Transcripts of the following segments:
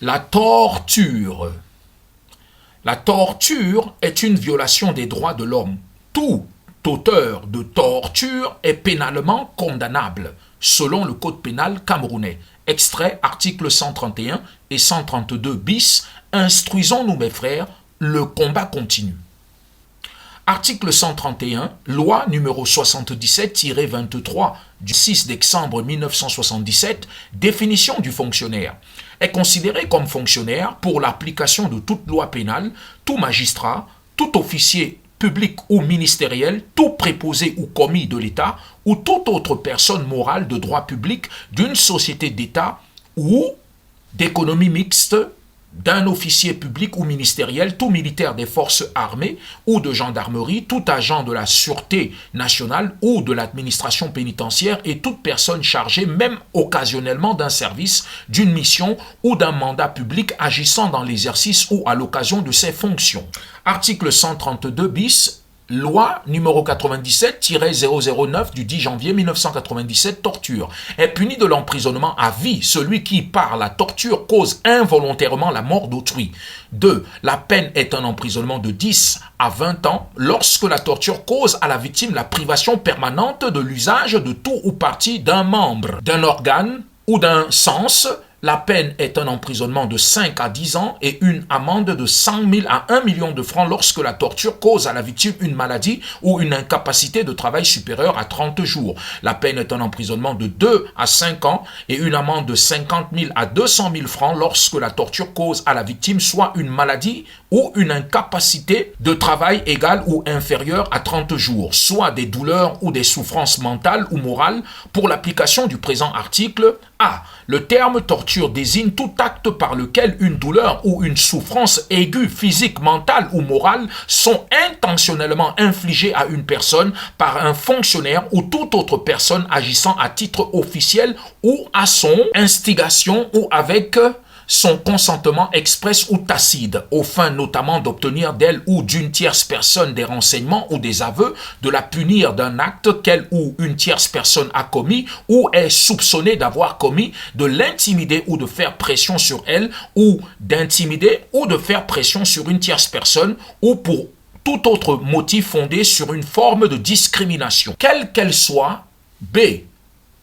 La torture. La torture est une violation des droits de l'homme. Tout auteur de torture est pénalement condamnable, selon le Code pénal camerounais. Extrait articles 131 et 132 bis. Instruisons-nous, mes frères, le combat continue. Article 131, loi numéro 77-23 du 6 décembre 1977, définition du fonctionnaire. Est considéré comme fonctionnaire pour l'application de toute loi pénale, tout magistrat, tout officier public ou ministériel, tout préposé ou commis de l'État ou toute autre personne morale de droit public d'une société d'État ou d'économie mixte, d'un officier public ou ministériel, tout militaire des forces armées ou de gendarmerie, tout agent de la sûreté nationale ou de l'administration pénitentiaire et toute personne chargée, même occasionnellement, d'un service, d'une mission ou d'un mandat public agissant dans l'exercice ou à l'occasion de ses fonctions. Article 132 bis. Loi numéro 97-009 du 10 janvier 1997, torture. Est puni de l'emprisonnement à vie celui qui, par la torture, cause involontairement la mort d'autrui. 2. La peine est un emprisonnement de 10 à 20 ans lorsque la torture cause à la victime la privation permanente de l'usage de tout ou partie d'un membre, d'un organe ou d'un sens. La peine est un emprisonnement de 5 à 10 ans et une amende de 100 000 à 1 million de francs lorsque la torture cause à la victime une maladie ou une incapacité de travail supérieure à 30 jours. La peine est un emprisonnement de 2 à 5 ans et une amende de 50 000 à 200 000 francs lorsque la torture cause à la victime soit une maladie ou une incapacité de travail égale ou inférieure à 30 jours, soit des douleurs ou des souffrances mentales ou morales. Pour l'application du présent article, A. Le terme torture désigne tout acte par lequel une douleur ou une souffrance aiguë, physique, mentale ou morale sont intentionnellement infligées à une personne par un fonctionnaire ou toute autre personne agissant à titre officiel ou à son instigation ou avec son consentement express ou tacite, aux fins notamment d'obtenir d'elle ou d'une tierce personne des renseignements ou des aveux, de la punir d'un acte qu'elle ou une tierce personne a commis ou est soupçonnée d'avoir commis, de l'intimider ou de faire pression sur elle, ou d'intimider ou de faire pression sur une tierce personne, ou pour tout autre motif fondé sur une forme de discrimination, quelle qu'elle soit. B.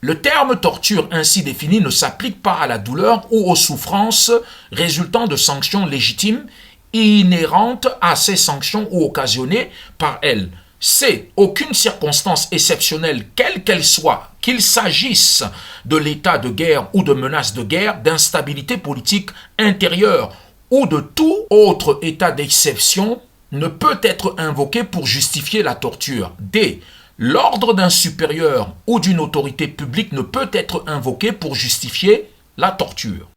Le terme torture ainsi défini ne s'applique pas à la douleur ou aux souffrances résultant de sanctions légitimes inhérentes à ces sanctions ou occasionnées par elles. C. Aucune circonstance exceptionnelle, quelle qu'elle soit, qu'il s'agisse de l'état de guerre ou de menace de guerre, d'instabilité politique intérieure ou de tout autre état d'exception, ne peut être invoqué pour justifier la torture. D. L'ordre d'un supérieur ou d'une autorité publique ne peut être invoqué pour justifier la torture.